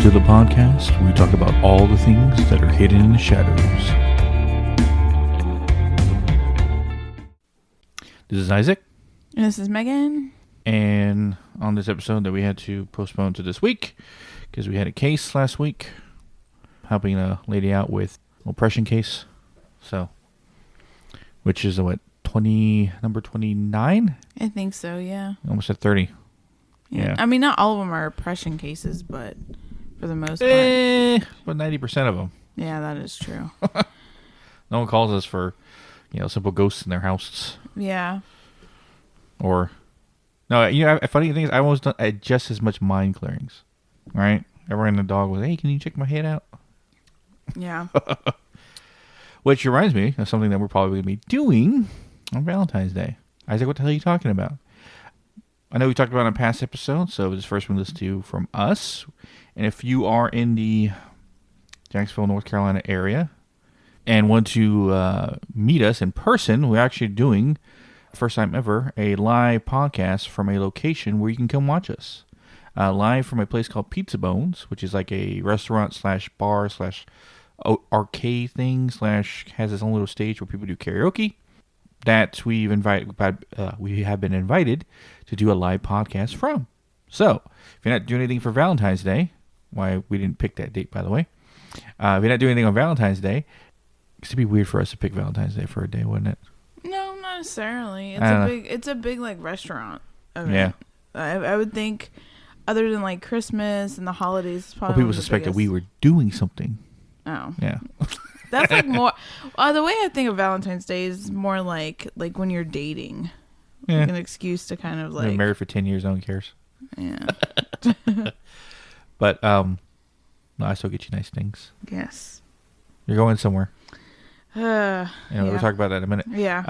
to the podcast where we talk about all the things that are hidden in the shadows. This is Isaac. And this is Megan. And on this episode that we had to postpone to this week because we had a case last week helping a lady out with an oppression case. So, which is number 29? I think so, yeah. Almost at 30. Yeah. I mean, not all of them are oppression cases, but for the most part. But 90% of them. Yeah, that is true. No one calls us for, simple ghosts in their house. Yeah. Or, no, funny thing is, I almost done just as much mind clearings, right? Everyone and the dog was, hey, can you check my head out? Yeah. Which reminds me of something that we're probably going to be doing on Valentine's Day. Isaac, what the hell are you talking about? I know we talked about it in a past episode, so this first one listen to from us. And if you are in the Jacksonville, North Carolina area and want to meet us in person, we're actually doing, first time ever, a live podcast from a location where you can come watch us. Live from a place called Pizza Bones, which is like a restaurant / bar / arcade thing / has its own little stage where people do karaoke. That we have been invited to do a live podcast from. So, if you're not doing anything for Valentine's Day, why we didn't pick that date, by the way. If you're not doing anything on Valentine's Day, it'd be weird for us to pick Valentine's Day for a day, wouldn't it? No, not necessarily. It's a big like restaurant event. Yeah. I would think, other than like Christmas and the holidays, it's probably people suspect that we were doing something. Oh. Yeah. That's like more. The way I think of Valentine's Day is more like when you're dating. Yeah. Like an excuse to kind of like. Been married for 10 years, no one cares. Yeah. But no, I still get you nice things. Yes. You're going somewhere. Yeah. We'll talk about that in a minute. Yeah.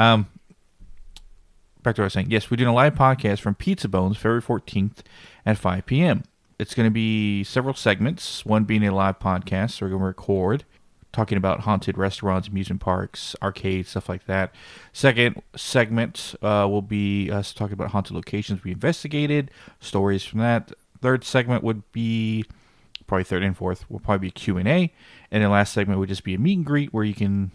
Back to what I was saying. Yes, we're doing a live podcast from Pizza Bones February 14th at 5 p.m. It's going to be several segments, one being a live podcast, so we're going to record, talking about haunted restaurants, amusement parks, arcades, stuff like that. Second segment will be us talking about haunted locations we investigated, stories from that. Third segment would be, probably third and fourth, will probably be Q&A. And the last segment would just be a meet and greet where you can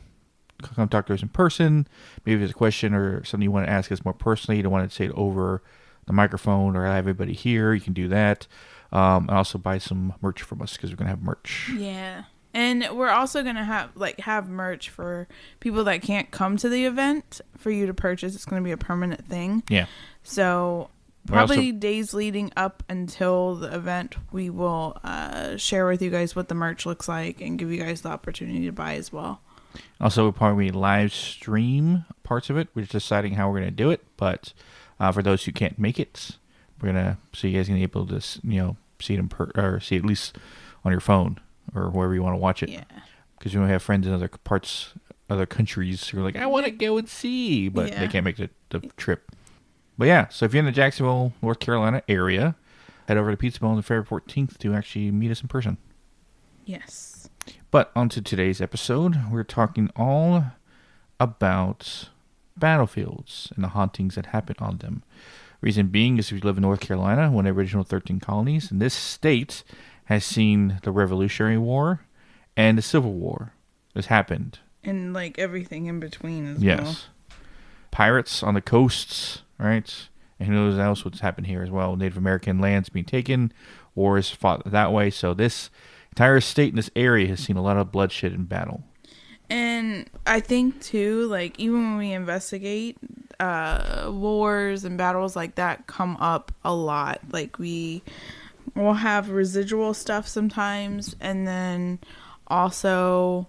come talk to us in person. Maybe there's a question or something you want to ask us more personally. You don't want to say it over the microphone or have everybody here. You can do that. And also buy some merch from us because we're going to have merch. Yeah. And we're also going to have merch for people that can't come to the event for you to purchase. It's going to be a permanent thing. Yeah. So probably days leading up until the event, we will share with you guys what the merch looks like and give you guys the opportunity to buy as well. Also, we'll probably live stream parts of it. We're just deciding how we're going to do it. But for those who can't make it, we're going to, so you guys can be able to, see it or see it at least on your phone or wherever you want to watch it. Yeah. Because you have friends in other parts, other countries who are like, I want to go and see, but they can't make the trip. But yeah, so if you're in the Jacksonville, North Carolina area, head over to Pizza Bones on February 14th to actually meet us in person. Yes. But on to today's episode, we're talking all about battlefields and the hauntings that happen on them. Reason being is we live in North Carolina, one of the original 13 colonies, and this state has seen the Revolutionary War and the Civil War. This happened. And like everything in between as well. Yes. Pirates on the coasts, right? And who knows else what's happened here as well. Native American lands being taken, wars fought that way. So this entire state in this area has seen a lot of bloodshed and battle. And I think too, like even when we investigate, wars and battles like that come up a lot. Like we'll have residual stuff sometimes, and then also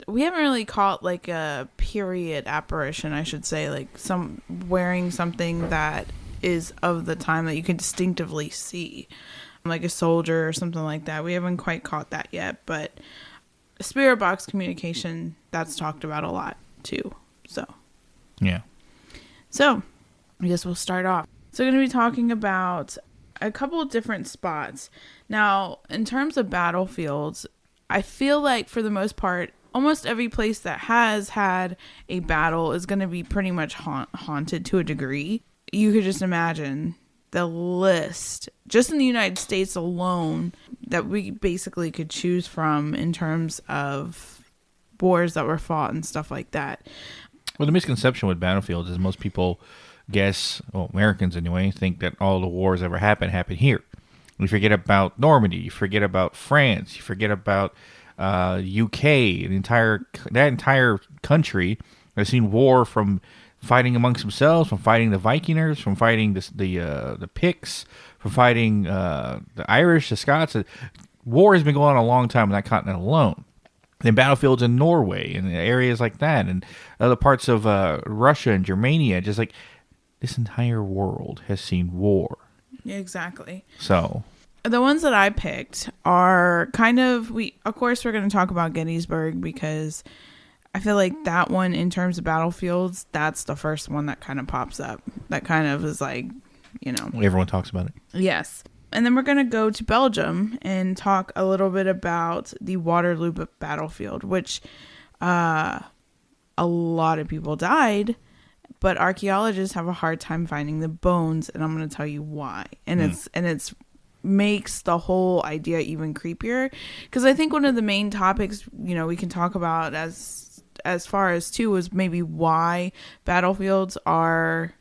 we haven't really caught like a period apparition, I should say, like some wearing something that is of the time that you can distinctively see, like a soldier or something like that. We haven't quite caught that yet, but spirit box communication, that's talked about a lot too. So yeah. So I guess we'll start off. So we're going to be talking about a couple of different spots. Now, in terms of battlefields, I feel like for the most part, almost every place that has had a battle is going to be pretty much haunted to a degree. You could just imagine the list, just in the United States alone, that we basically could choose from in terms of wars that were fought and stuff like that. Well, the misconception with battlefields is most people guess, well, Americans anyway, think that all the wars ever happened here. You forget about Normandy, you forget about France, you forget about UK, that entire country has seen war from fighting amongst themselves, from fighting the Vikingers, from fighting the Picts, from fighting the Irish, the Scots. War has been going on a long time on that continent alone. And battlefields in Norway and areas like that, and other parts of Russia and Germania, just like this entire world has seen war. Yeah, exactly. So the ones that I picked are kind of, of course we're going to talk about Gettysburg, because I feel like that one, in terms of battlefields, that's the first one that kind of pops up. That kind of is like, everyone talks about it. Yes. And then we're going to go to Belgium and talk a little bit about the Waterloo battlefield, which a lot of people died, but archaeologists have a hard time finding the bones, and I'm going to tell you why. And it's makes the whole idea even creepier, because I think one of the main topics, we can talk about as far as too is maybe why battlefields are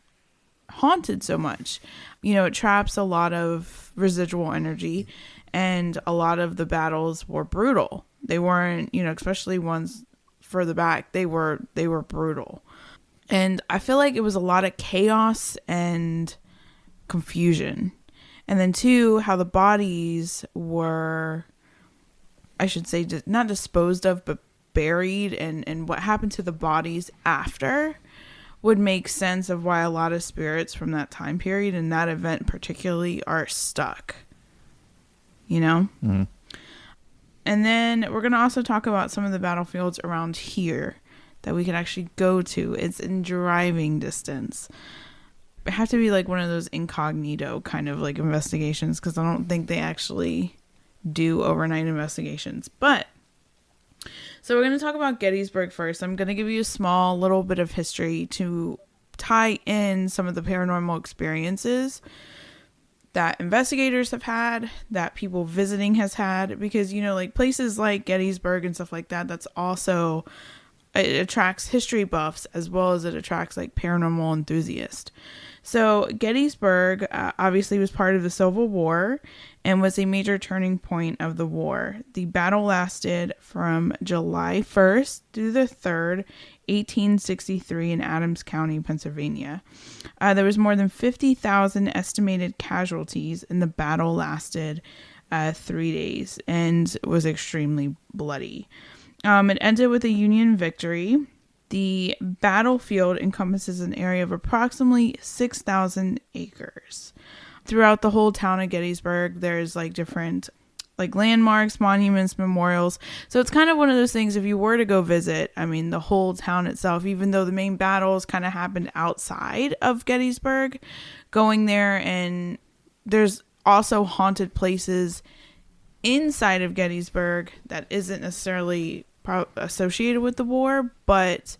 haunted so much. It traps a lot of residual energy, and a lot of the battles were brutal. They weren't, especially ones further back, they were brutal. And I feel like it was a lot of chaos and confusion. And then two, how the bodies were, I should say, not disposed of, but buried, and what happened to the bodies after would make sense of why a lot of spirits from that time period and that event particularly are stuck. And then we're going to also talk about some of the battlefields around here that we can actually go to. It's in driving distance. It have to be like one of those incognito kind of like investigations, because I don't think they actually do overnight investigations. But so we're going to talk about Gettysburg first. I'm going to give you a small little bit of history to tie in some of the paranormal experiences that investigators have had, that people visiting has had, because, like places like Gettysburg and stuff like that, that's also, it attracts history buffs as well as it attracts like paranormal enthusiasts. So Gettysburg obviously was part of the Civil War and was a major turning point of the war. The battle lasted from July 1st through the 3rd, 1863 in Adams County, Pennsylvania. There was more than 50,000 estimated casualties, and the battle lasted 3 days and was extremely bloody. It ended with a Union victory. The battlefield encompasses an area of approximately 6,000 acres. Throughout the whole town of Gettysburg, there's like different like landmarks, monuments, memorials. So it's kind of one of those things, if you were to go visit, the whole town itself, even though the main battles kind of happened outside of Gettysburg, going there, and there's also haunted places inside of Gettysburg that isn't necessarily associated with the war, but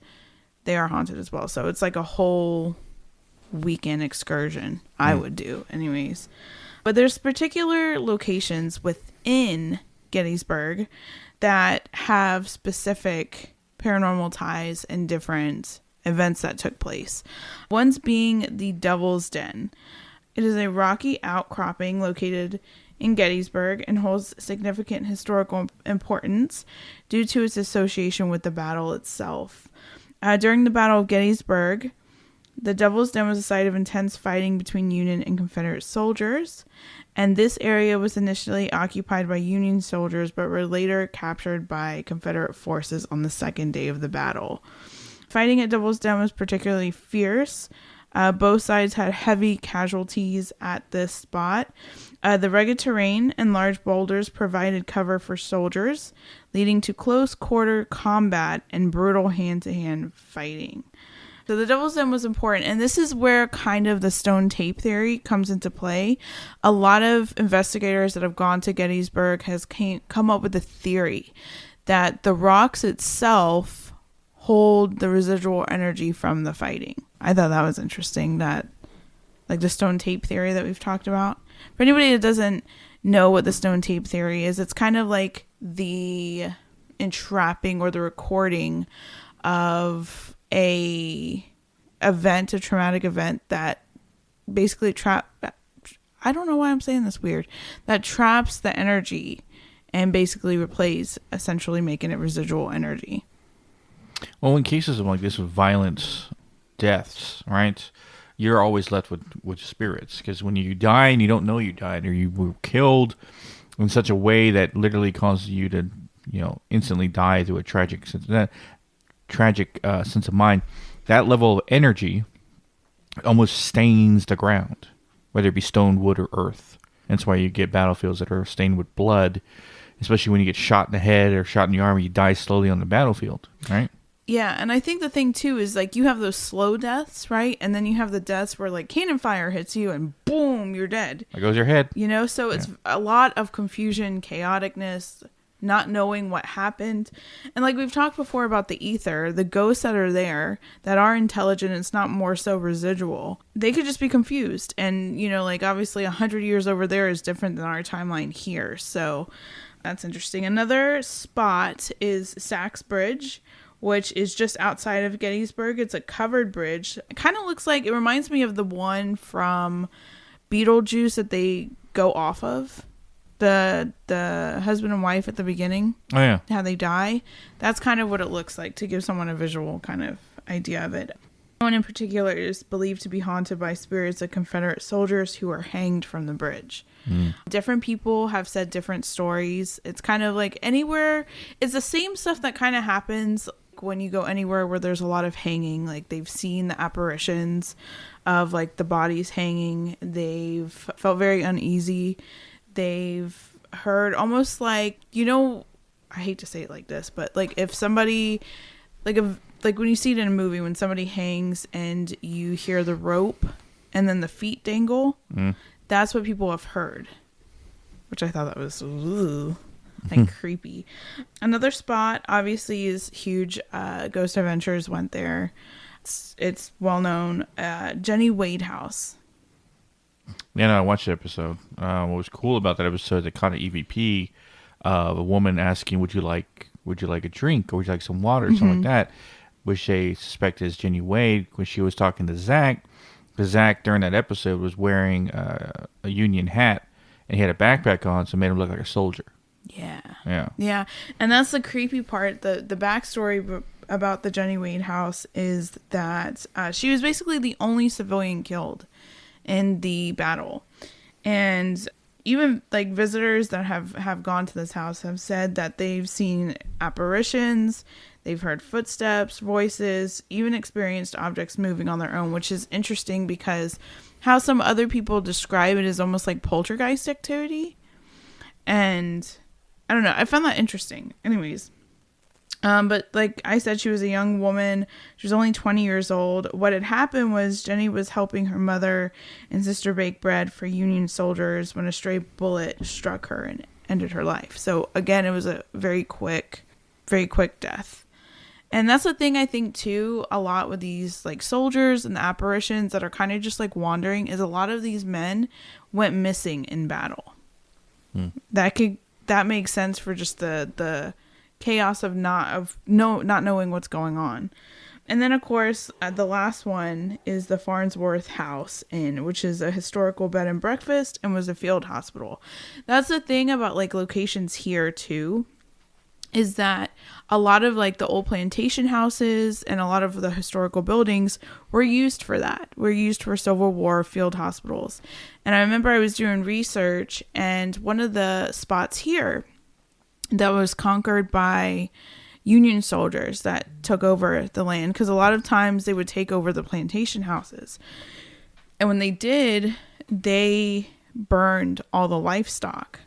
they are haunted as well. So it's like a whole weekend excursion I would do anyways. But there's particular locations within Gettysburg that have specific paranormal ties and different events that took place. One's being the Devil's Den. It is a rocky outcropping located in Gettysburg and holds significant historical importance due to its association with the battle itself. During the Battle of Gettysburg, the Devil's Den was a site of intense fighting between Union and Confederate soldiers, and this area was initially occupied by Union soldiers but were later captured by Confederate forces on the second day of the battle. Fighting at Devil's Den was particularly fierce. Both sides had heavy casualties at this spot. The rugged terrain and large boulders provided cover for soldiers, leading to close quarter combat and brutal hand-to-hand fighting. So the Devil's Den was important, and this is where kind of the stone tape theory comes into play. A lot of investigators that have gone to Gettysburg has come up with a theory that the rocks itself hold the residual energy from the fighting. I thought that was interesting, that like the stone tape theory that we've talked about. For anybody that doesn't know what the stone tape theory is, it's kind of like the entrapping or the recording of a traumatic event that basically I don't know why I'm saying this weird, that traps the energy and basically replays, essentially making it residual energy. Well, in cases of like this with violent deaths, right, you're always left with spirits, because when you die and you don't know you died, or you were killed in such a way that literally causes you to, instantly die through a tragic sense of mind, that level of energy almost stains the ground, whether it be stone, wood, or earth. That's why you get battlefields that are stained with blood, especially when you get shot in the head or shot in the arm. You die slowly on the battlefield, right? Yeah, and I think the thing too is like you have those slow deaths, right? And then you have the deaths where like cannon fire hits you and boom, you're dead. There goes your head. So it's a lot of confusion, chaoticness, not knowing what happened. And like we've talked before about the ether, the ghosts that are there that are intelligent, it's not more so residual. They could just be confused. And, like obviously 100 years over there is different than our timeline here. So that's interesting. Another spot is Sachs Bridge, which is just outside of Gettysburg. It's a covered bridge. It kind of looks like, it reminds me of the one from Beetlejuice that they go off of. The husband and wife at the beginning. Oh, yeah. How they die. That's kind of what it looks like, to give someone a visual kind of idea of it. One in particular is believed to be haunted by spirits of Confederate soldiers who were hanged from the bridge. Different people have said different stories. It's kind of like anywhere. It's the same stuff that kind of happens when you go anywhere where there's a lot of hanging. Like they've seen the apparitions of like the bodies hanging. They've felt very uneasy. They've heard almost like, I hate to say it like this, but like if somebody, like when you see it in a movie, when somebody hangs and you hear the rope and then the feet dangle, that's what people have heard, which I thought that was creepy. Another spot obviously is huge. Ghost Adventures went there. It's well known. Jenny Wade House. Yeah, no, I watched the episode. What was cool about that episode, they caught an EVP of a woman asking, would you like a drink, or would you like some water, or something like that, which they suspect is Jenny Wade, when she was talking to Zach. Because Zach, during that episode, was wearing a Union hat, and he had a backpack on, so it made him look like a soldier. Yeah. And that's the creepy part. The backstory about the Jenny Wade House is that she was basically the only civilian killed in the battle. And even like visitors that have gone to this house have said that they've seen apparitions, they've heard footsteps, voices, even experienced objects moving on their own, which is interesting because how some other people describe it is almost like poltergeist activity. And I don't know, I found that interesting. Anyways, but like I said, she was a young woman. She was only 20 years old. What had happened was Jenny was helping her mother and sister bake bread for Union soldiers when a stray bullet struck her and ended her life. So again, it was a very quick death. And that's the thing I think too, a lot with these like soldiers and the apparitions that are kind of just like wandering, is a lot of these men went missing in battle. That makes sense for just the chaos of not knowing what's going on. And then of course the last one is the Farnsworth House Inn, which is a historical bed and breakfast and was a field hospital. That's the thing about like locations here too, is that a lot of like the old plantation houses and a lot of the historical buildings were used for that. Were used for Civil War field hospitals. And I remember I was doing research, and one of the spots here that was conquered by Union soldiers that took over the land, because a lot of times they would take over the plantation houses. And when they did, they burned all the livestock.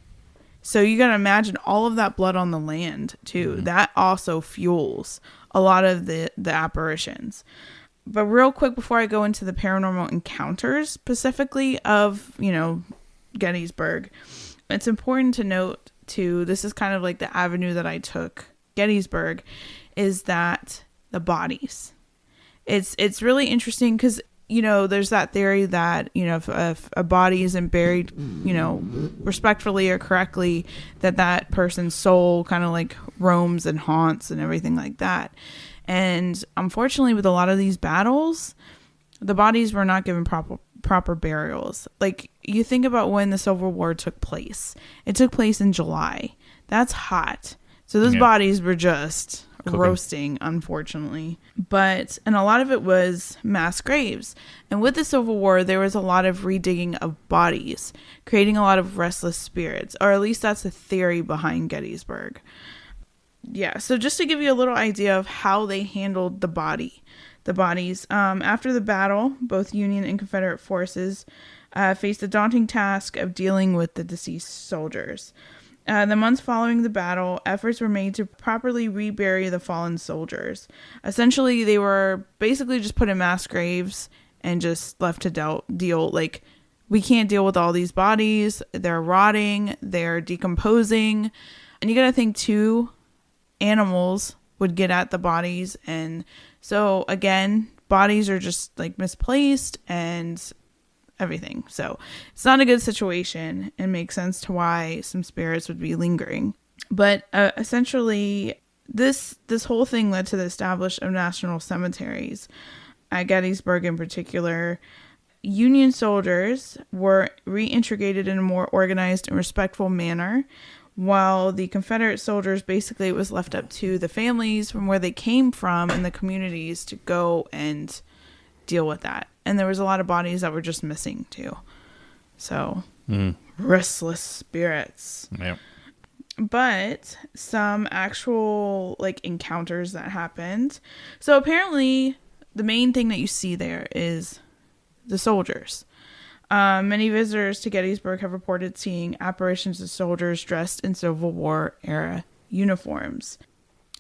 So you got to imagine all of that blood on the land too. That also fuels a lot of the apparitions. But real quick, before I go into the paranormal encounters specifically of, Gettysburg, it's important to note too, this is kind of like the avenue that I took Gettysburg, is that the bodies. It's really interesting because there's that theory that, if a body isn't buried, respectfully or correctly, that person's soul kind of like roams and haunts and everything like that. And unfortunately, with a lot of these battles, the bodies were not given proper burials. Like, you think about when the Civil War took place. It took place in July. That's hot. So those bodies were just roasting, unfortunately. And a lot of it was mass graves. And with the Civil War, there was a lot of redigging of bodies, creating a lot of restless spirits, or at least that's the theory behind Gettysburg. Yeah, so just to give you a little idea of how they handled the bodies. After the battle, both Union and Confederate forces faced the daunting task of dealing with the deceased soldiers. The months following the battle, efforts were made to properly rebury the fallen soldiers. Essentially, they were basically just put in mass graves and just left to deal. Like, we can't deal with all these bodies. They're rotting. They're decomposing. And you got to think, too, animals would get at the bodies. And so, again, bodies are just, like, misplaced and everything. So it's not a good situation, and makes sense to why some spirits would be lingering. But essentially, this whole thing led to the establishment of national cemeteries. At Gettysburg in particular, Union soldiers were reintegrated in a more organized and respectful manner, while the Confederate soldiers, basically, it was left up to the families from where they came from and the communities to go and deal with that. And there was a lot of bodies that were just missing too. So restless spirits. Yep. But some actual like encounters that happened. So apparently the main thing that you see there is the soldiers. Many visitors to Gettysburg have reported seeing apparitions of soldiers dressed in Civil War era uniforms.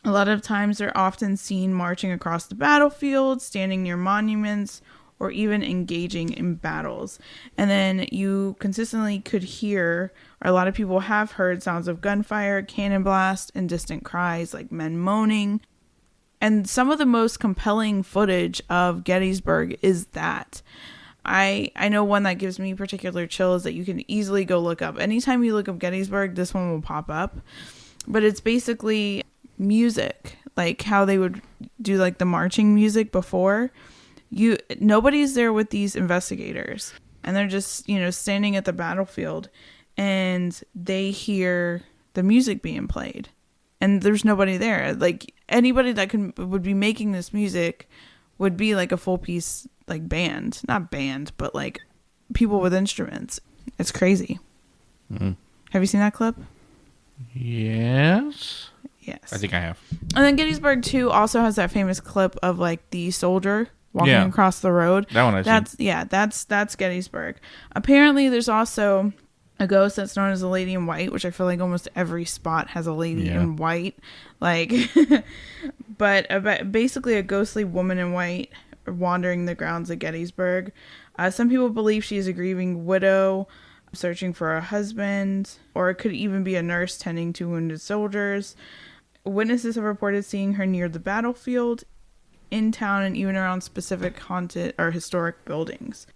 A lot of times they're often seen marching across the battlefield, standing near monuments, or even engaging in battles. And then you consistently could hear, or a lot of people have heard, sounds of gunfire, cannon blast, and distant cries like men moaning. And some of the most compelling footage of Gettysburg is that. I know one that gives me particular chills that you can easily go look up. Anytime you look up Gettysburg, this one will pop up. But it's basically music, like how they would do like the marching music before. Nobody's there with these investigators, and they're just standing at the battlefield, and they hear the music being played, and there's nobody there. Like, anybody that would be making this music would be like a full piece, like not band, but like people with instruments. It's crazy. Have you seen that clip? Yes. Yes. I think I have. And then Gettysburg too also has that famous clip of like the soldier walking across the road. That one I've seen. Yeah, that's Gettysburg. Apparently there's also a ghost that's known as a lady in white, which I feel like almost every spot has a lady in white. Like, but basically a ghostly woman in white wandering the grounds of Gettysburg. Some people believe she is a grieving widow searching for a husband, or it could even be a nurse tending to wounded soldiers. Witnesses have reported seeing her near the battlefield, in town, and even around specific haunted or historic buildings.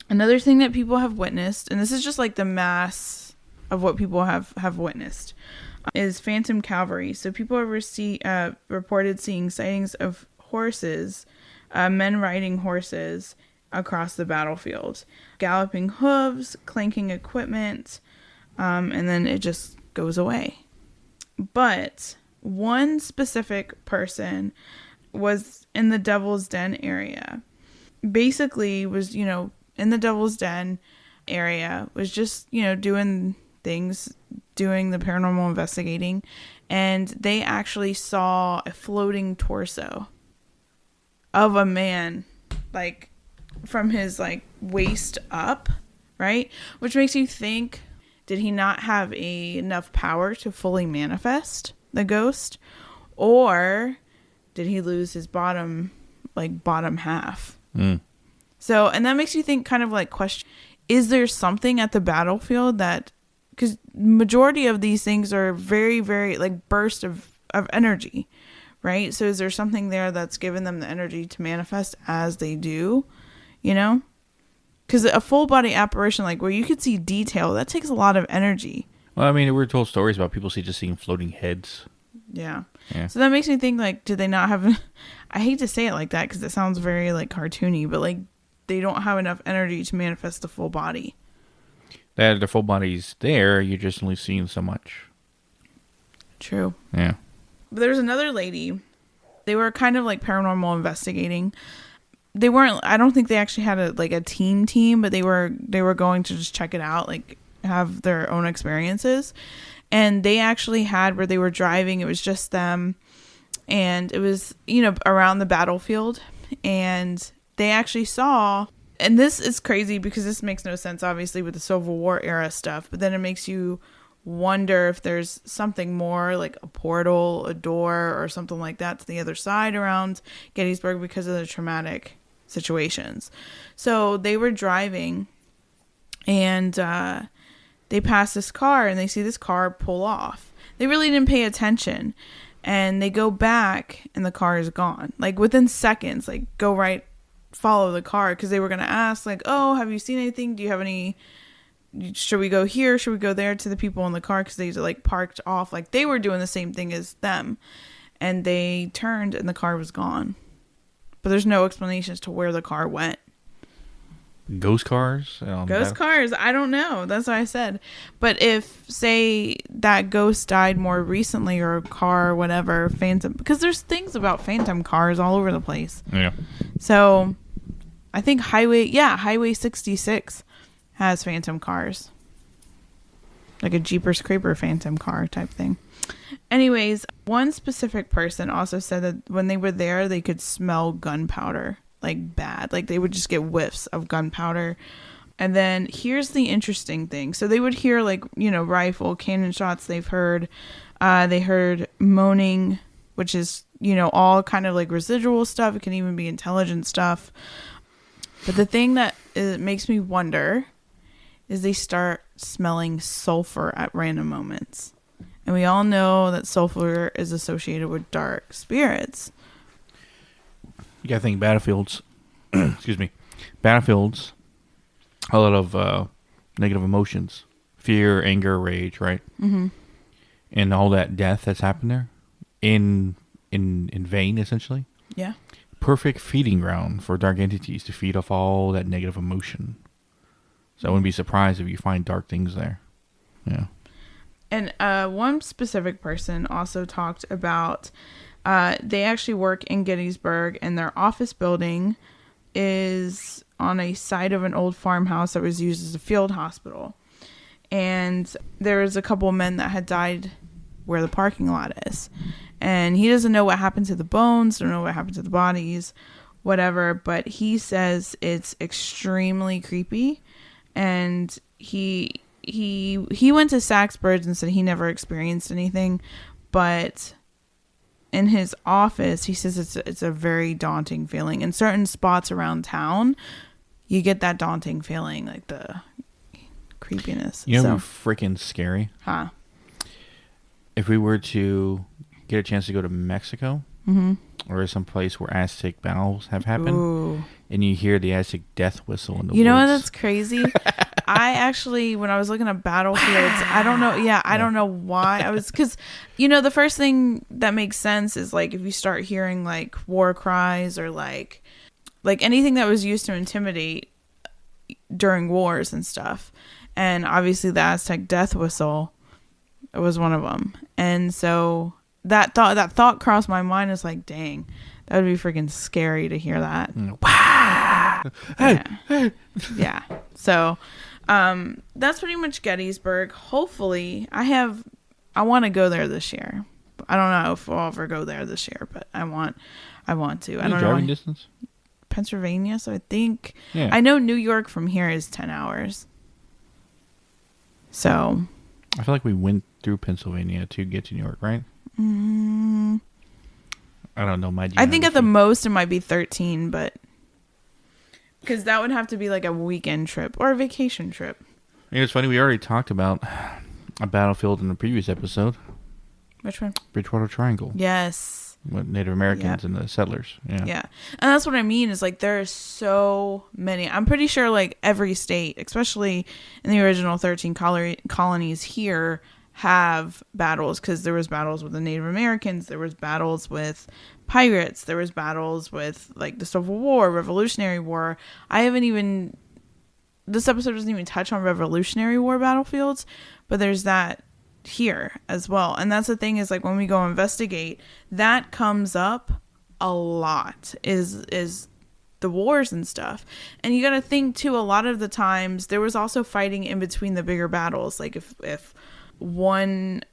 Another thing that people have witnessed, and this is just like the mass of what people have witnessed, is phantom cavalry. So people have reported seeing sightings of horses, men riding horses across the battlefield, galloping hooves, clanking equipment, and then it just goes away. But one specific person was in the Devil's Den area. Basically was, in the Devil's Den area, was just, doing things, doing the paranormal investigating, and they actually saw a floating torso of a man, like, from his, like, waist up, right? Which makes you think, did he not have enough power to fully manifest the ghost? Or did he lose his bottom half? So, and that makes you think, kind of like, question, is there something at the battlefield that, because majority of these things are very, very, like, bursts of energy, right? So is there something there that's given them the energy to manifest as they do? you know? Because a full body apparition, like where you could see detail, that takes a lot of energy. Well, I mean, we're told stories about people just seeing floating heads. Yeah. So that makes me think, like, did they not have... I hate to say it like that because it sounds very, like, cartoony, but, like, they don't have enough energy to manifest the full body. That the full body's there, you're just only seeing so much. True. Yeah. But there's another lady. They were kind of, like, paranormal investigating. They weren't... I don't think they actually had a team, but they were going to just check it out, like, have their own experiences. And they actually had, where they were driving, it was just them, and it was, you know, around the battlefield, and they actually saw, and this is crazy because this makes no sense obviously with the Civil War era stuff, but then it makes you wonder if there's something more, like a portal, a door, or something like that to the other side around Gettysburg because of the traumatic situations. So they were driving, and they pass this car, and they see this car pull off. They really didn't pay attention, and they go back, and the car is gone. Like, within seconds, like, go right, follow the car, because they were going to ask, like, oh, have you seen anything? Do you have any... Should we go here? Should we go there? To the people in the car, because they, like, parked off. Like, they were doing the same thing as them. And they turned, and the car was gone. But there's no explanation as to where the car went. Ghost cars? Ghost cars, I don't know. That's what I said. But if, say, that ghost died more recently, or a car, whatever, phantom... Because there's things about phantom cars all over the place. Yeah. So, I think Highway 66 has phantom cars. Like a Jeepers Creeper phantom car type thing. Anyways, one specific person also said that when they were there, they could smell gunpowder. Like, bad. Like, they would just get whiffs of gunpowder. And then here's the interesting thing. So they would hear, like, you know, rifle, cannon shots they've heard. They heard moaning, which is, you know, all kind of like residual stuff. It can even be intelligent stuff. But the thing that makes me wonder is they start smelling sulfur at random moments. And we all know that sulfur is associated with dark spirits. You gotta think battlefields. Excuse me. Battlefields. A lot of negative emotions. Fear, anger, rage, right? Mm-hmm. And all that death that's happened there. In vain, essentially. Yeah. Perfect feeding ground for dark entities to feed off all that negative emotion. So I wouldn't be surprised if you find dark things there. Yeah. And one specific person also talked about... they actually work in Gettysburg, and their office building is on a site of an old farmhouse that was used as a field hospital. And there was a couple of men that had died where the parking lot is. And he doesn't know what happened to the bones, don't know what happened to the bodies, whatever. But he says it's extremely creepy. And he went to Saxburg's and said he never experienced anything. But... in his office, he says it's a very daunting feeling. In certain spots around town, you get that daunting feeling, like the creepiness. You know, freaking scary. Huh? If we were to get a chance to go to Mexico, mm-hmm. or some place where Aztec battles have happened, ooh. And you hear the Aztec death whistle in the woods. You know what? That's crazy. I actually, when I was looking at battlefields, I don't know. Yeah, I don't know why. Because, you know, the first thing that makes sense is, like, if you start hearing, like, war cries or, like anything that was used to intimidate during wars and stuff. And obviously the Aztec death whistle was one of them. And so that thought crossed my mind. Is like, dang, that would be freaking scary to hear that. Yeah. Yeah. So, that's pretty much Gettysburg. Hopefully, I want to go there this year. I don't know if we'll ever go there this year, but I want to. I don't know. Driving distance? Pennsylvania, so I think. Yeah. I know New York from here is 10 hours. So. I feel like we went through Pennsylvania to get to New York, right? I don't know. I think at the most it might be 13, but. Because that would have to be like a weekend trip or a vacation trip. You know, it's funny. We already talked about a battlefield in the previous episode. Which one? Bridgewater Triangle. Yes. Native Americans and the settlers. Yeah. Yeah. And that's what I mean is like there are so many. I'm pretty sure like every state, especially in the original 13 colonies here, have battles, because there was battles with the Native Americans, there was battles with pirates, there was battles with like the Civil War, Revolutionary War. This episode doesn't even touch on Revolutionary War battlefields, but there's that here as well. And that's the thing is like when we go investigate, that comes up a lot is the wars and stuff. And you got to think too, a lot of the times there was also fighting in between the bigger battles. Like if one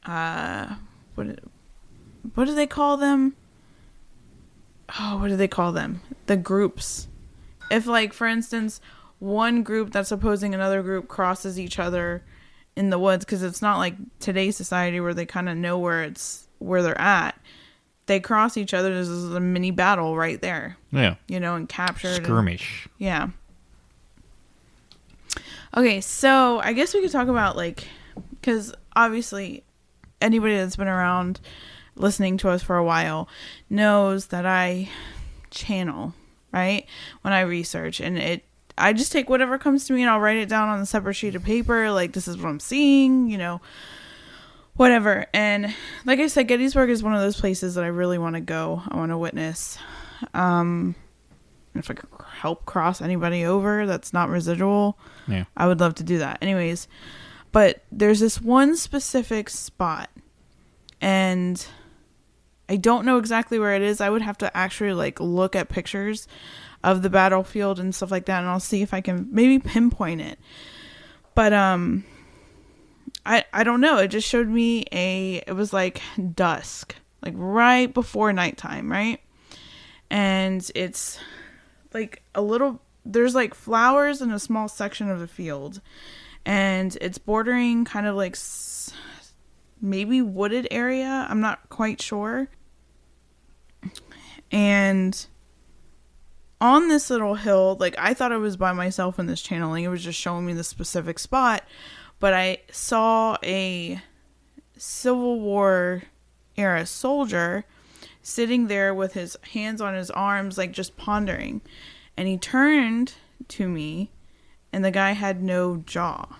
what do they call them? Oh, what do they call them? The groups. If like for instance one group that's opposing another group crosses each other in the woods, because it's not like today's society where they kind of know where they're at. They cross each other. There's a mini battle right there. Yeah. And captured. Skirmish. Yeah. Okay, so I guess we could talk about like, because obviously anybody that's been around listening to us for a while knows that I channel, right? When I research, and I just take whatever comes to me and I'll write it down on a separate sheet of paper. Like, this is what I'm seeing, whatever. And like I said, Gettysburg is one of those places that I really want to go. I want to witness. If I could help cross anybody over that's not residual, yeah, I would love to do that. Anyways, but there's this one specific spot, and I don't know exactly where it is. I would have to actually like look at pictures of the battlefield and stuff like that, and I'll see if I can maybe pinpoint it. But I don't know. It just showed me it was like dusk, like right before nighttime, right? And it's like there's like flowers in a small section of the field, and it's bordering kind of like maybe wooded area. I'm not quite sure. And on this little hill, like I thought I was by myself in this channeling. It was just showing me the specific spot. But I saw a Civil War era soldier sitting there with his hands on his arms, like just pondering. And he turned to me, and the guy had no jaw.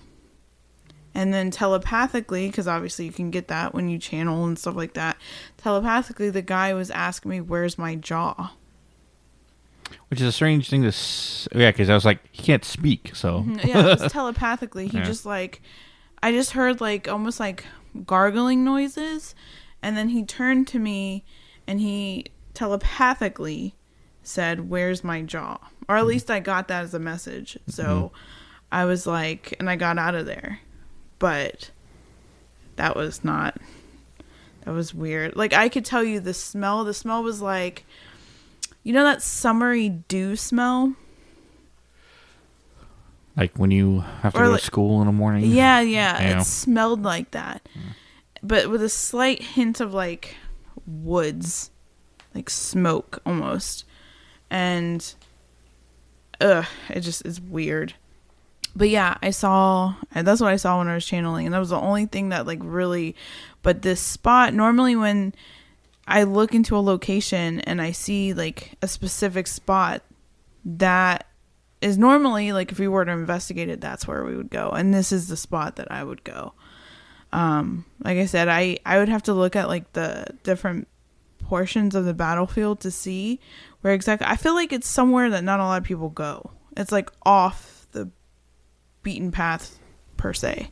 And then telepathically, because obviously you can get that when you channel and stuff like that, telepathically the guy was asking me, where's my jaw? Which is a strange thing yeah, because I was like, he can't speak, so. Yeah, it was telepathically. He just like, I just heard like almost like gargling noises, and then he turned to me and he telepathically said, where's my jaw? Or at least I got that as a message. So I was like, and I got out of there. But that was weird. Like I could tell you the smell was like, that summery dew smell? Like when you have to go to school in the morning? Yeah. It smelled like that. Yeah. But with a slight hint of like woods, like smoke almost. And it's weird. But yeah, that's what I saw when I was channeling. And that was the only thing that like really, but this spot, normally when I look into a location and I see like a specific spot, that is normally like if we were to investigate it, that's where we would go. And this is the spot that I would go. Like I said, I would have to look at like the different portions of the battlefield to see where exactly. I feel like it's somewhere that not a lot of people go. It's like off the beaten path per se.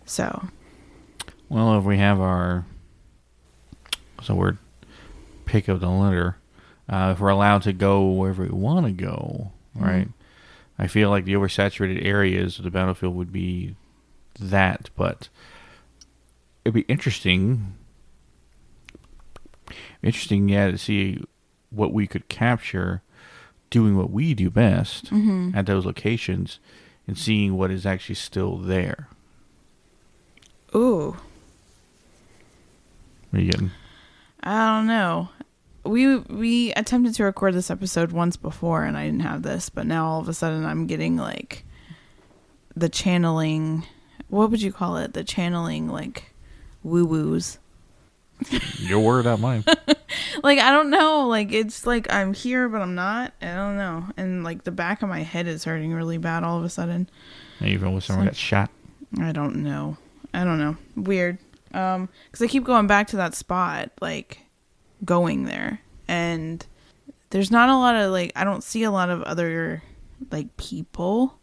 So, well, if we have our pick of the litter, if we're allowed to go wherever we want to go, right? I feel like the oversaturated areas of the battlefield would be that, but it'd be interesting, to see what we could capture doing what we do best at those locations and seeing what is actually still there. Ooh. What are you getting? I don't know. We attempted to record this episode once before and I didn't have this, but now all of a sudden I'm getting like the channeling, what would you call it? The channeling like woo-woos. Your word, not mine. Like, I don't know. Like, it's like I'm here, but I'm not. I don't know. And, like, the back of my head is hurting really bad all of a sudden. Even with someone got shot. I don't know. Weird. Because I keep going back to that spot, like, going there. And there's not a lot of, like, I don't see a lot of other, like, people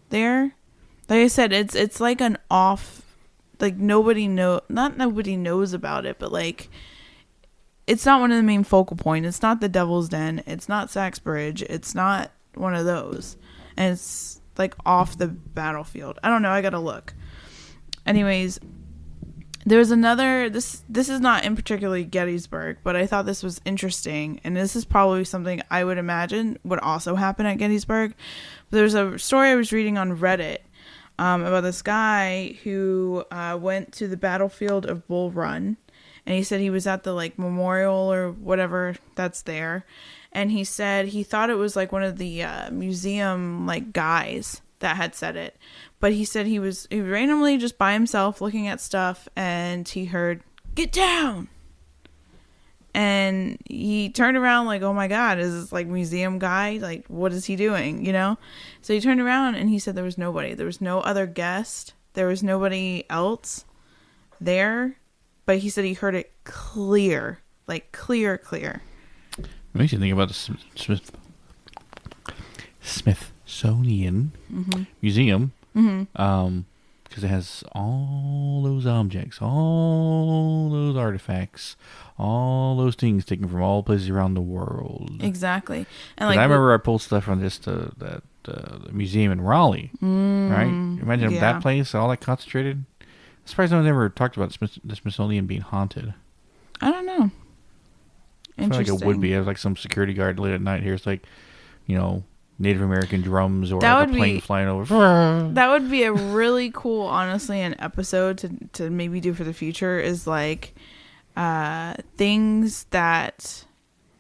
there. Like I said, it's like an off, like, nobody knows about it, but, like, it's not one of the main focal points. It's not the Devil's Den. It's not Sachs Bridge. It's not one of those. And it's, like, off the battlefield. I don't know. I gotta look. Anyways, there's another, this is not in particularly Gettysburg, but I thought this was interesting. And this is probably something I would imagine would also happen at Gettysburg. But there's a story I was reading on Reddit about this guy who went to the battlefield of Bull Run. And he said he was at the, like, memorial or whatever that's there. And he said he thought it was, like, one of the museum, like, guys that had said it. But he said he was randomly just by himself looking at stuff. And he heard, "Get down!" And he turned around like, oh, my God, is this, like, museum guy? Like, what is he doing, you know? So he turned around and he said there was nobody. There was no other guest. There was nobody else there. But he said he heard it clear. Like, clear. It makes you think about the Smithsonian Museum. Because it has all those objects, all those artifacts, all those things taken from all places around the world. Exactly. And, like, I remember I pulled stuff from the museum in Raleigh, right? Imagine that place, all that concentrated. I'm surprised no one ever talked about the Smithsonian being haunted. I don't know. I feel like it would be. It was like some security guard late at night. Here's like, Native American drums or like a plane flying over. That would be a really cool, honestly, an episode to maybe do for the future is like things that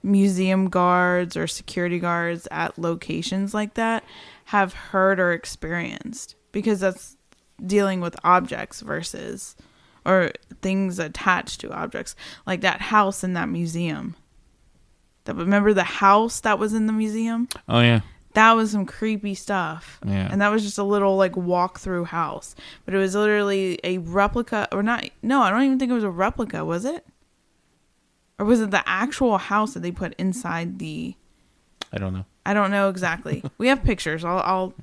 museum guards or security guards at locations like that have heard or experienced, because that's dealing with objects versus or things attached to objects, like that house in that museum. Remember the house that was in the museum? Oh yeah, that was some creepy stuff. Yeah, and that was just a little like walk-through house, but it was literally a replica, or not? No, I don't even think it was a replica. Was it? Or was it the actual house that they put inside the? I don't know. I don't know exactly. We have pictures. I'll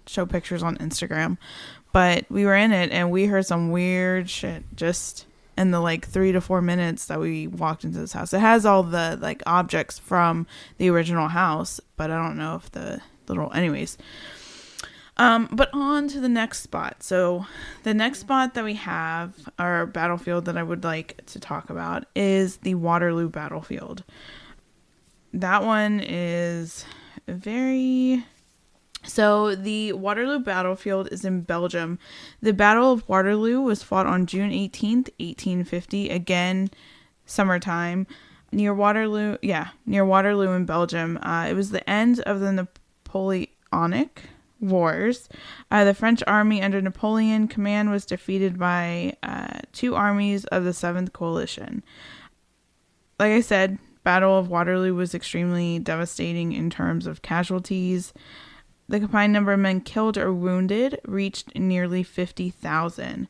show pictures on Instagram. But we were in it and we heard some weird shit just in the like 3 to 4 minutes that we walked into this house. It has all the like objects from the original house, but I don't know if the little, anyways. But on to the next spot. So the next spot that we have, our battlefield that I would like to talk about, is the Waterloo battlefield. That one is very... So the Waterloo battlefield is in Belgium. The Battle of Waterloo was fought on June 18th, 1850. Again, summertime. Near Waterloo in Belgium. It was the end of the Napoleonic Wars. The French army under Napoleon command was defeated by two armies of the 7th Coalition. Like I said, Battle of Waterloo was extremely devastating in terms of casualties. The combined number of men killed or wounded reached nearly 50,000,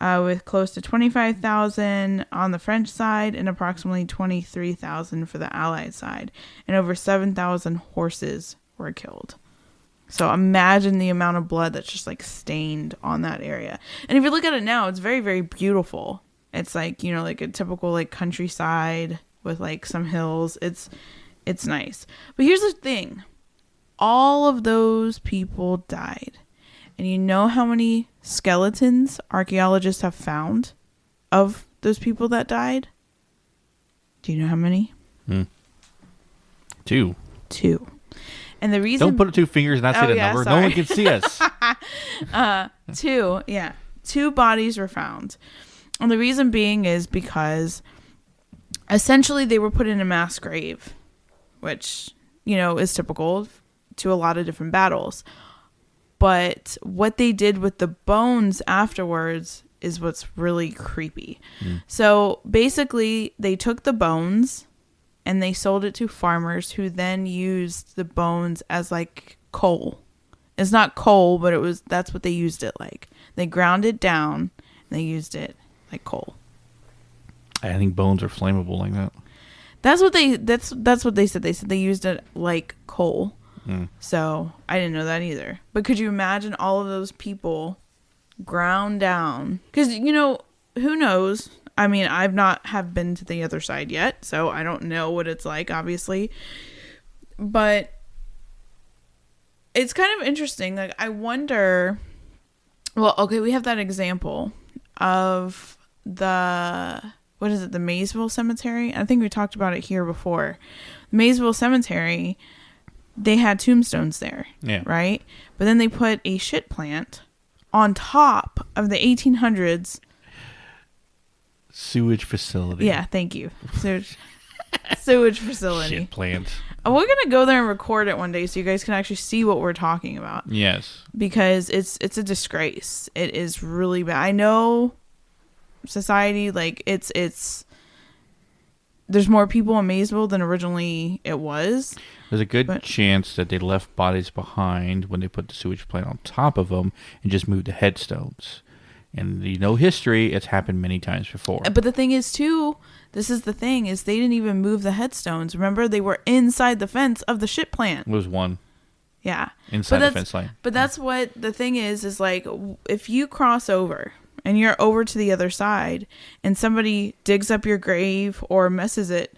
with close to 25,000 on the French side and approximately 23,000 for the Allied side, and over 7,000 horses were killed. So imagine the amount of blood that's just like stained on that area. And if you look at it now, it's very, very beautiful. It's like, like a typical like countryside with like some hills. It's nice. But here's the thing. All of those people died. And you know how many skeletons archaeologists have found of those people that died? Do you know how many? 2. And the reason... Don't put 2 fingers and not say the number. Sorry. No one can see us. 2, yeah. 2 bodies were found. And the reason being is because essentially they were put in a mass grave, which, is typical to a lot of different battles. But what they did with the bones afterwards is what's really creepy. So basically, they took the bones and they sold it to farmers who then used the bones as like coal. It's not coal, but that's what they used it like. They ground it down and they used it like coal. I think bones are flammable like that. That's what they said. They said they used it like coal. So I didn't know that either. But could you imagine all of those people ground down? Because, who knows? I mean, I've not have been to the other side yet, so I don't know what it's like, obviously. But it's kind of interesting. Like, I wonder... Well, okay, we have that example of the... What is it? The Maysville Cemetery? I think we talked about it here before. Maysville Cemetery... They had tombstones there, right? But then they put a shit plant on top of the 1800s sewage facility. Yeah, thank you. Sewage facility. Shit plant. We're going to go there and record it one day so you guys can actually see what we're talking about. Yes. Because it's a disgrace. It is really bad. I know society, like, it's there's more people in Maysville than originally it was. There's a good chance that they left bodies behind when they put the sewage plant on top of them and just moved the headstones. And history, it's happened many times before. But the thing is, too, this is the thing, is they didn't even move the headstones. Remember, they were inside the fence of the shit plant. It was one. Yeah. Inside the fence line. But that's what the thing is like, if you cross over and you're over to the other side and somebody digs up your grave or messes it,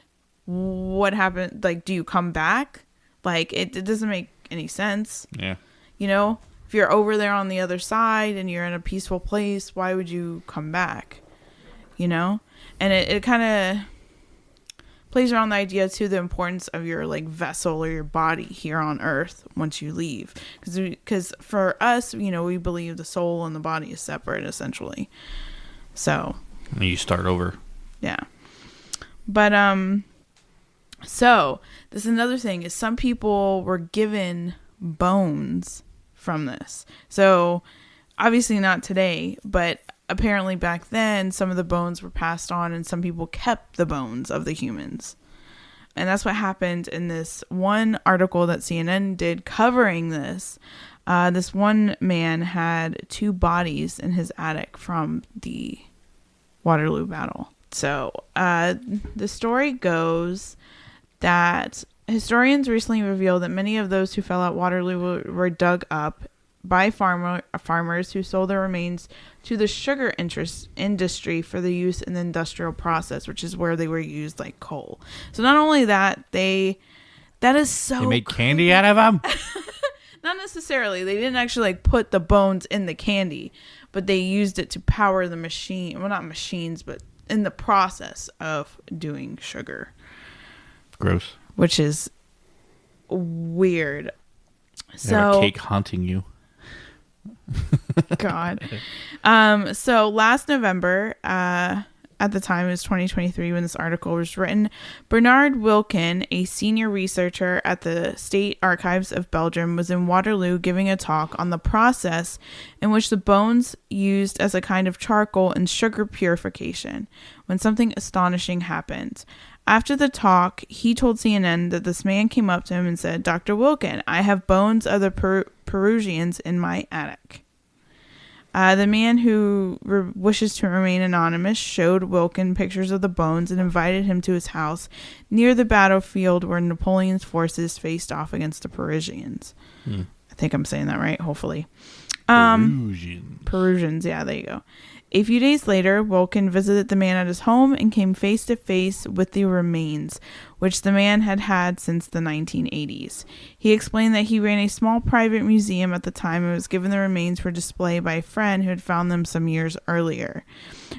what happened? Like, do you come back? Like, it doesn't make any sense. Yeah. If you're over there on the other side and you're in a peaceful place, why would you come back? And it kind of plays around the idea, too, the importance of your, like, vessel or your body here on Earth once you leave. Because for us, we believe the soul and the body is separate, essentially. So. And you start over. Yeah. But, so, this is another thing, is some people were given bones from this. So, obviously not today, but apparently back then, some of the bones were passed on and some people kept the bones of the humans. And that's what happened in this one article that CNN did covering this. This one man had 2 bodies in his attic from the Waterloo battle. So, the story goes that historians recently revealed that many of those who fell at Waterloo were dug up by farmers who sold their remains to the sugar industry for the use in the industrial process, which is where they were used like coal. So not only that, that is so... They made candy out of them? Not necessarily. They didn't actually like put the bones in the candy, but they used it to power the machine. Well, not machines, but in the process of doing sugar. Gross. Which is weird. They have a cake haunting you. God. So last November, at the time it was 2023 when this article was written, Bernard Wilkin, a senior researcher at the State Archives of Belgium, was in Waterloo giving a talk on the process in which the bones used as a kind of charcoal in sugar purification, when something astonishing happened. After the talk, he told CNN that this man came up to him and said, "Dr. Wilkin, I have bones of the Perusians in my attic." The man who wishes to remain anonymous showed Wilkin pictures of the bones and invited him to his house near the battlefield where Napoleon's forces faced off against the Perusians. I think I'm saying that right, hopefully. Perusians, yeah, there you go. A few days later, Wilkin visited the man at his home and came face to face with the remains, which the man had had since the 1980s. He explained that he ran a small private museum at the time and was given the remains for display by a friend who had found them some years earlier.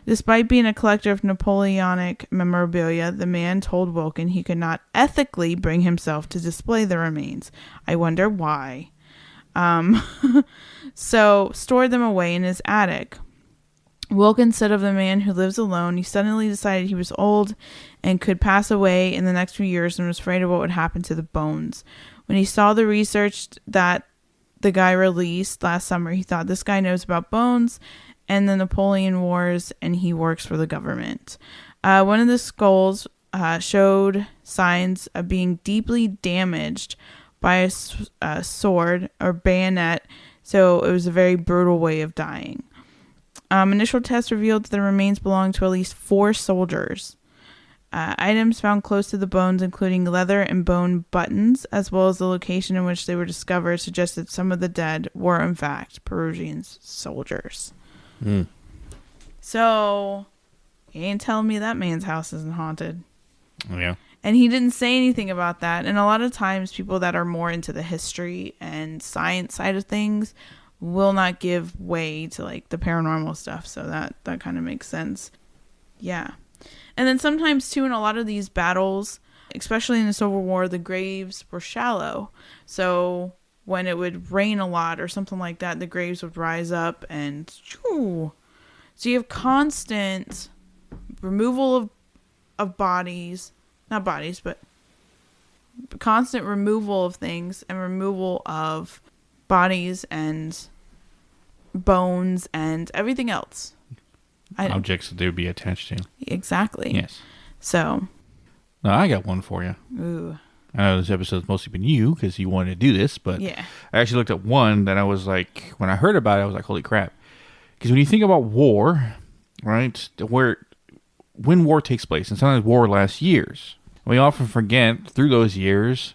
Despite being a collector of Napoleonic memorabilia, the man told Wilkin he could not ethically bring himself to display the remains. I wonder why. So, stored them away in his attic. Wilkin said of the man who lives alone, he suddenly decided he was old and could pass away in the next few years and was afraid of what would happen to the bones. When he saw the research that the guy released last summer, he thought, this guy knows about bones and the Napoleon Wars, and he works for the government. One of the skulls showed signs of being deeply damaged by a sword or bayonet, so it was a very brutal way of dying. Initial tests revealed that the remains belonged to at least 4 soldiers. Items found close to the bones, including leather and bone buttons, as well as the location in which they were discovered, suggested some of the dead were, in fact, Peruvian soldiers. Mm. So, you ain't telling me that man's house isn't haunted. Yeah. And he didn't say anything about that. And a lot of times, people that are more into the history and science side of things will not give way to, like, the paranormal stuff. So that kind of makes sense. Yeah. And then sometimes, too, in a lot of these battles, especially in the Civil War, the graves were shallow. So when it would rain a lot or something like that, the graves would rise up and... Shoo. So you have constant removal of bodies. Not bodies, but constant removal of things and removal of bodies and bones and everything else. Objects that they would be attached to. Exactly. Yes. So. Now, I got one for you. Ooh. I know this episode's mostly been you because you wanted to do this, but yeah. I actually looked at one that I was like, when I heard about it, I was like, holy crap. Because when you think about war, right, when war takes place, and sometimes war lasts years, we often forget through those years,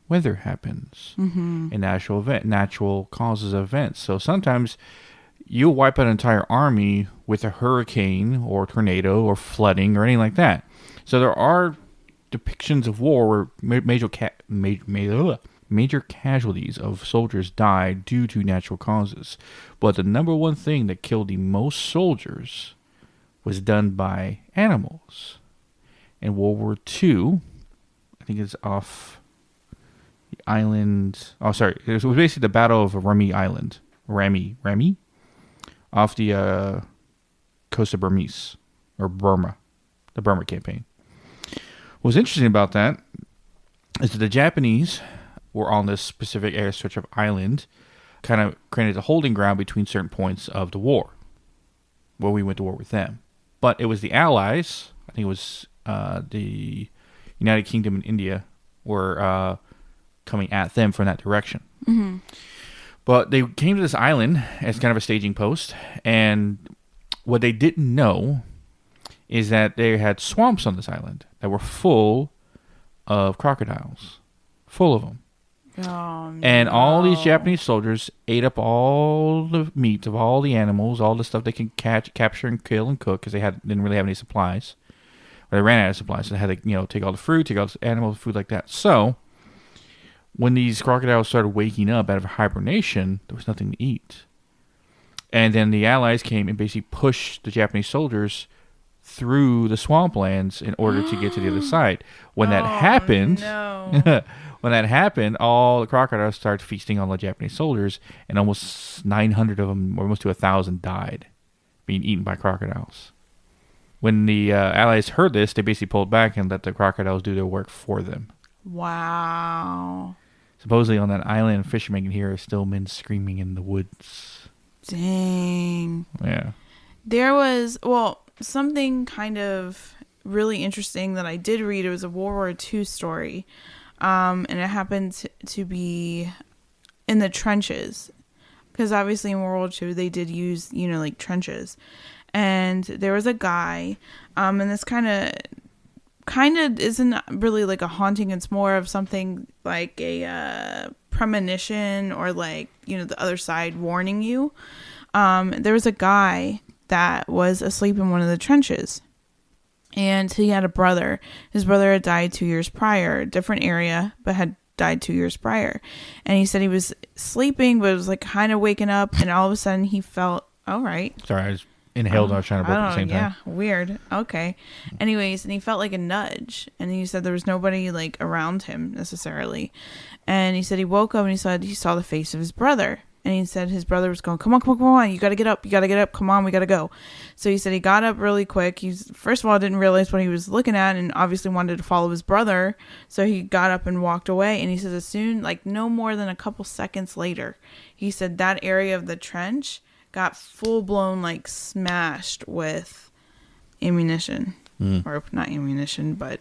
weather happens and natural causes of events. So sometimes you'll wipe out an entire army with a hurricane or tornado or flooding or anything like that. So there are depictions of war where major casualties of soldiers died due to natural causes. But the number one thing that killed the most soldiers was done by animals. In World War II, I think it's off the island... Oh, sorry. It was basically the Battle of Remy Island. Remy? Off the coast of Burmese, or Burma, the Burma campaign. What's interesting about that is that the Japanese were on this specific air stretch of island, kind of created a holding ground between certain points of the war, where we went to war with them. But it was the Allies, I think it was the United Kingdom and India, were coming at them from that direction. Mm-hmm. But they came to this island as kind of a staging post, and what they didn't know is that they had swamps on this island that were full of crocodiles. Full of them. Oh, and all these Japanese soldiers ate up all the meat of all the animals, all the stuff they could capture and kill and cook, because they didn't really have any supplies. Or they ran out of supplies, so they had to take all the fruit, take all the animal food like that. So when these crocodiles started waking up out of hibernation, there was nothing to eat. And then the Allies came and basically pushed the Japanese soldiers through the swamplands in order to get to the other side. When that happened, all the crocodiles started feasting on the Japanese soldiers, and almost 900 of them, or almost to 1,000, died, being eaten by crocodiles. When the Allies heard this, they basically pulled back and let the crocodiles do their work for them. Wow. Supposedly on that island, fishermen can hear still men screaming in the woods. Dang. Yeah. There was, something kind of really interesting that I did read. It was a World War II story. And it happened to be in the trenches. Because obviously in World War II, they did use, like trenches. And there was a guy, and this kind of isn't really like a haunting. It's more of something like a premonition, or like, the other side warning you. There was a guy that was asleep in one of the trenches, and he had a brother. His brother had died 2 years prior, different area, but had died 2 years prior. And he said he was sleeping, but was like kind of waking up, and all of a sudden he felt all right. Sorry, I was inhaled and I was trying to burp at the same time. Yeah, weird. Okay. Anyways, and he felt like a nudge, and he said there was nobody like around him necessarily. And he said he woke up and he said he saw the face of his brother. And he said his brother was going, come on, you got to get up, come on, we got to go. So he said he got up really quick. He's, first of all, didn't realize what he was looking at, and obviously wanted to follow his brother. So he got up and walked away. And he says no more than a couple seconds later, he said that area of the trench got full blown like smashed with ammunition, or not ammunition, but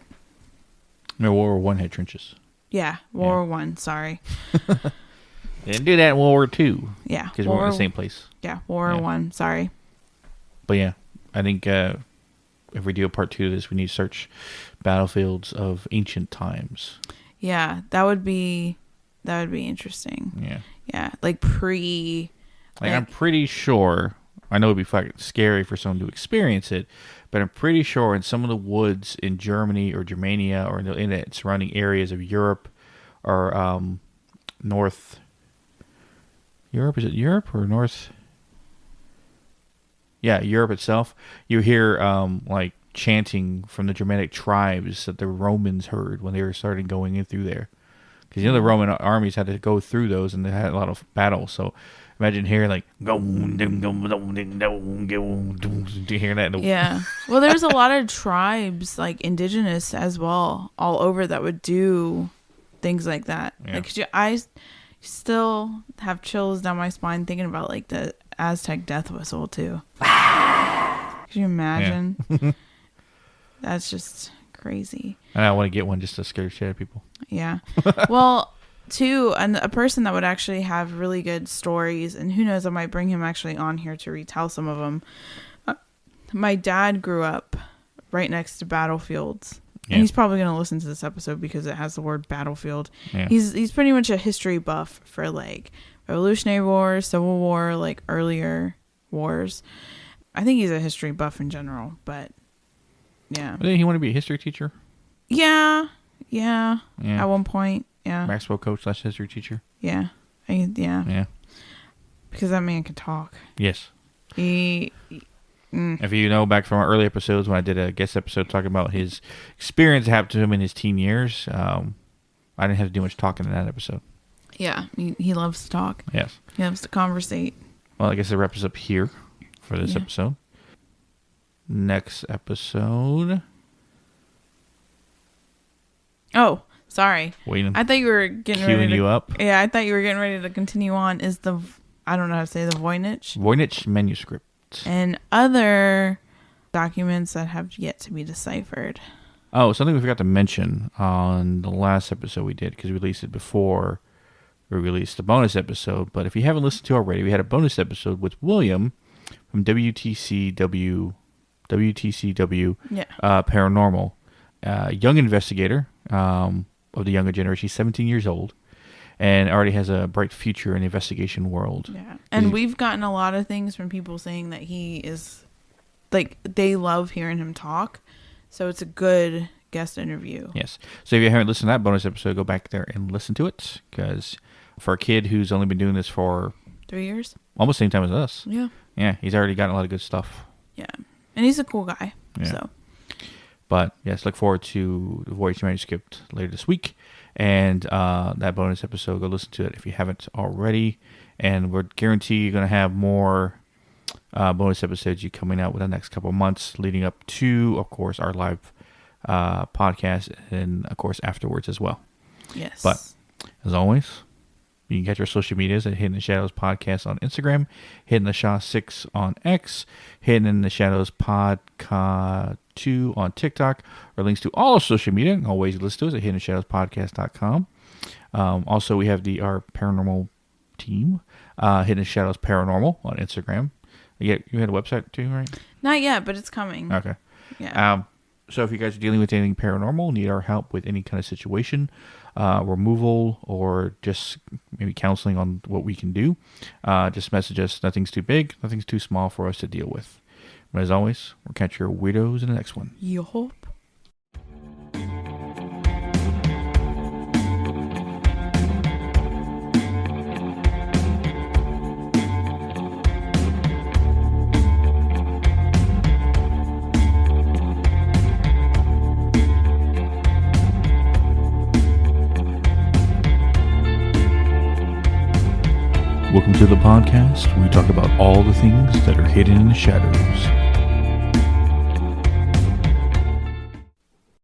No, World War One had trenches. yeah, World War One. Sorry, They didn't do that in World War Two. Yeah, because we weren't in the same place. Yeah, World War One. Sorry, but yeah, I think if we do a part 2 of this, we need to search battlefields of ancient times. Yeah, that would be interesting. Yeah, like I'm pretty sure. I know it'd be fucking scary for someone to experience it, but I'm pretty sure in some of the woods in Germany or Germania or in the surrounding areas of Europe or North Europe, is it Europe or North? Yeah, Europe itself. You hear like chanting from the Germanic tribes that the Romans heard when they were starting going in through there. Because the Roman armies had to go through those, and they had a lot of battles. So imagine hearing like go. Do you hear that? Yeah. Well, there's a lot of tribes, like indigenous as well, all over that would do things like that. Yeah. Like I still have chills down my spine thinking about like the Aztec death whistle too. Could you imagine? Yeah. That's just crazy. And I want to get one just to scare shit out of people. Yeah. Well, too, and a person that would actually have really good stories, and who knows, I might bring him actually on here to retell some of them. My dad grew up right next to battlefields. Yeah. And he's probably going to listen to this episode because it has the word battlefield. Yeah. He's pretty much a history buff for like Revolutionary War, Civil War, like earlier wars. I think he's a history buff in general, but yeah. Didn't he want to be a history teacher? Yeah. At one point, yeah. Maxwell coach / history teacher. Yeah. Yeah. Because that man can talk. Yes. If you know back from our early episodes when I did a guest episode talking about his experience that happened to him in his teen years, I didn't have to do much talking in that episode. Yeah, he loves to talk. Yes. He loves to conversate. Well, I guess it wraps us up here for this episode. Next episode. Oh, sorry. Waiting. I thought you were getting ready to... Queuing you up. Yeah, I thought you were getting ready to continue on. Is the... I don't know how to say the Voynich. Voynich manuscript. And other documents that have yet to be deciphered. Oh, something we forgot to mention on the last episode we did, because we released it before we released the bonus episode. But if you haven't listened to it already, we had a bonus episode with William from WTCW Paranormal, young investigator of the younger generation. He's 17 years old and already has a bright future in the investigation world. Yeah. And we've gotten a lot of things from people saying that he is, like, they love hearing him talk. So it's a good guest interview. Yes. So if you haven't listened to that bonus episode, go back there and listen to it. Because for a kid who's only been doing this for 3 years, almost the same time as us. Yeah. Yeah. He's already gotten a lot of good stuff. Yeah. And he's a cool guy. Yeah. So. But yes, look forward to the Voyage manuscript later this week. And that bonus episode, go listen to it if you haven't already. And we're guarantee you're going to have more bonus episodes coming out within the next couple of months, leading up to, of course, our live podcast, and of course afterwards as well. Yes. But as always, you can catch our social medias at Hidden in the Shadows Podcast on Instagram, Hidden the Shaw 6 on X, Hidden in the Shadows Podcast 2 on TikTok, or links to all of social media and all ways to listen to us at hiddenshadowspodcast.com. Also, we have our paranormal team, Hidden Shadows Paranormal on Instagram. You had a website too, right? Not yet, but it's coming. Okay. Yeah. So if you guys are dealing with anything paranormal, need our help with any kind of situation, removal, or just maybe counseling on what we can do, just message us. Nothing's too big, nothing's too small for us to deal with. But as always, we'll catch your weirdos in the next one. Yup. Welcome to the podcast where we talk about all the things that are hidden in the shadows.